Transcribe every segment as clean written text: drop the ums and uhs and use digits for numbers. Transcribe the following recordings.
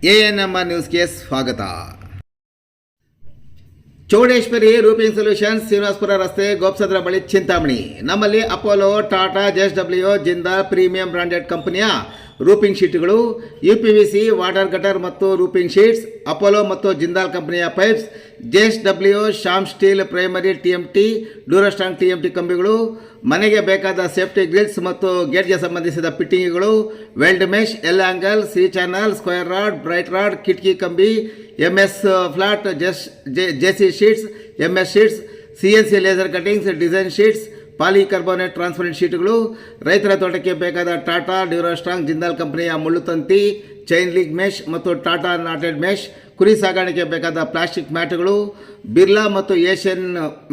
ANMR ನ್ಯೂಸ್ಗೆ ಸ್ವಾಗತ. Chowdeshwari roofing solutions, Srinivaspur ರಸ್ತೆ, ಗೋಪ್ಸಂದ್ರ ಬಳಿ, ಚಿಂತಾಮಣಿ. ನಮ್ಮಲ್ಲಿ Apollo, Tata, JSW, Jindal premium branded ಕಂಪನಿಯ ರೂಪಿಂಗ್ ಶೀಟ್ಗಳು, UPVC, ವಾಟರ್ ಗಟರ್ ಮತ್ತು ರೂಪಿಂಗ್ ಶೀಟ್ಸ್, ಅಪೋಲೋ ಮತ್ತು ಜಿಂದಾಲ್ ಕಂಪನಿಯ pipes, JSW, Shyam steel primary TMT, Durastrong TMT ಕಂಬಿಗಳು, ಮನೆಗೆ ಬೇಕಾದ ಸೇಫ್ಟಿ ಗ್ರಿಲ್ಸ್ ಮತ್ತು ಗೇಟ್ಗೆ ಸಂಬಂಧಿಸಿದ ಫಿಟ್ಟಿಂಗ್ಗಳು, weld mesh, L angle, C channel, square rod, bright rod, ಕಿಟಕಿ ಕಂಬಿ, MS flat, JC sheets, MS sheets, CNC laser cuttings, design sheets, polycarbonate transparent ಶೀಟ್ಗಳು, ರೈತರ ತೋಟಕ್ಕೆ ಬೇಕಾದ ಟಾಟಾ, ಡ್ಯೂರಾಸ್ಟ್ರಾಂಗ್, ಜಿಂದಾಲ್ ಕಂಪನಿಯ ಮುಳ್ಳುತಂತಿ, ಚೈನ್ ಲಿಂಕ್ ಮೆಶ್ ಮತ್ತು ಟಾಟಾ ನಾಟೆಡ್ ಮೆಶ್, ಕುರಿ ಸಾಗಾಣಿಕೆ ಬೇಕಾದ ಪ್ಲಾಸ್ಟಿಕ್ ಮ್ಯಾಟ್ಗಳು, ಬಿರ್ಲಾ ಮತ್ತು ಏಷ್ಯನ್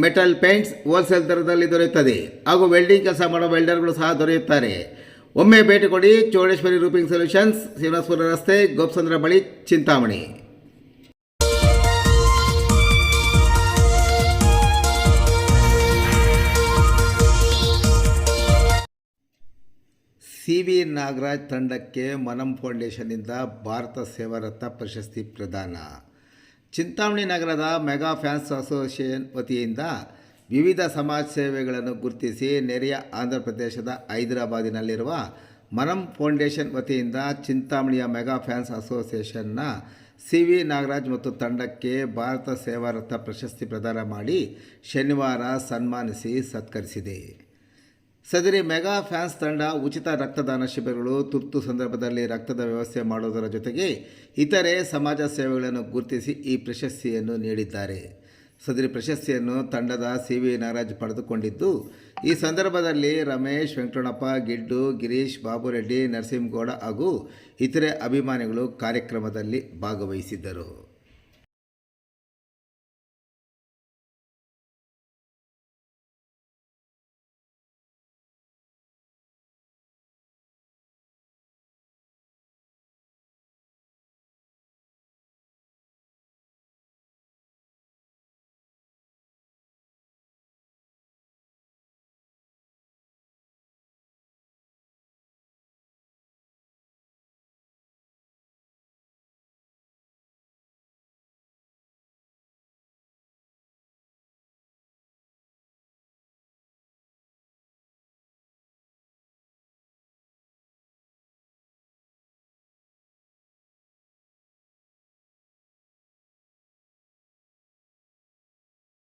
ಮೆಟಲ್ ಪೇಂಟ್ಸ್ ಹೋಲ್ಸೇಲ್ ದರದಲ್ಲಿ ದೊರೆಯುತ್ತದೆ ಹಾಗೂ ವೆಲ್ಡಿಂಗ್ ಕೆಲಸ ಮಾಡೋ ವೆಲ್ಡರ್ಗಳು ಸಹ ದೊರೆಯುತ್ತಾರೆ. ಒಮ್ಮೆ ಭೇಟಿ ಕೊಡಿ. ಚೌಡೇಶ್ವರಿ ರೂಪಿಂಗ್ ಸೊಲ್ಯೂಷನ್ಸ್, ಶ್ರೀನಿವಾಸಪುರ ರಸ್ತೆ, ಗೋಪ್ಸಂದ್ರ ಬಳಿ, ಚಿಂತಾಮಣಿ. CV ನಾಗರಾಜ್ ತಂಡಕ್ಕೆ ಮನಂ ಫೌಂಡೇಶನ್ನಿಂದ ಭಾರತ ಸೇವಾ ರತ್ನ ಪ್ರಶಸ್ತಿ ಪ್ರದಾನ. ಚಿಂತಾಮಣಿ ನಗರದ ಮೆಗಾ ಫ್ಯಾನ್ಸ್ ಅಸೋಸಿಯೇಷನ್ ವತಿಯಿಂದ ವಿವಿಧ ಸಮಾಜ ಸೇವೆಗಳನ್ನು ಗುರುತಿಸಿ ನೆರೆಯ ಆಂಧ್ರ ಪ್ರದೇಶದ ಹೈದರಾಬಾದಿನಲ್ಲಿರುವ ಮನಂ ಫೌಂಡೇಶನ್ ವತಿಯಿಂದ ಚಿಂತಾಮಣಿಯ ಮೆಗಾ ಫ್ಯಾನ್ಸ್ ಅಸೋಸಿಯೇಷನ್ನ CV ನಾಗರಾಜ್ ಮತ್ತು ತಂಡಕ್ಕೆ ಭಾರತ ಸೇವಾ ರತ್ನ ಪ್ರಶಸ್ತಿ ಪ್ರದಾನ ಮಾಡಿ ಶನಿವಾರ ಸನ್ಮಾನಿಸಿ ಸತ್ಕರಿಸಿದೆ. ಸದರಿ ಮೆಗಾ ಫ್ಯಾನ್ಸ್ ತಂಡ ಉಚಿತ ರಕ್ತದಾನ ಶಿಬಿರಗಳು, ತುರ್ತು ಸಂದರ್ಭದಲ್ಲಿ ರಕ್ತದ ವ್ಯವಸ್ಥೆ ಮಾಡುವುದರ ಜೊತೆಗೆ ಇತರೆ ಸಮಾಜ ಸೇವೆಗಳನ್ನು ಗುರುತಿಸಿ ಈ ಪ್ರಶಸ್ತಿಯನ್ನು ನೀಡಿದ್ದಾರೆ. ಸದರಿ ಪ್ರಶಸ್ತಿಯನ್ನು ತಂಡದ CV ನಾಗರಾಜ್ ಪಡೆದುಕೊಂಡಿದ್ದು, ಈ ಸಂದರ್ಭದಲ್ಲಿ ರಮೇಶ್, ವೆಂಕಟಣ್ಣಪ್ಪ, ಗಿಡ್ಡು, ಗಿರೀಶ್, ಬಾಬುರೆಡ್ಡಿ, ನರಸಿಂಹಗೌಡ ಹಾಗೂ ಇತರೆ ಅಭಿಮಾನಿಗಳು ಕಾರ್ಯಕ್ರಮದಲ್ಲಿ ಭಾಗವಹಿಸಿದ್ದರು.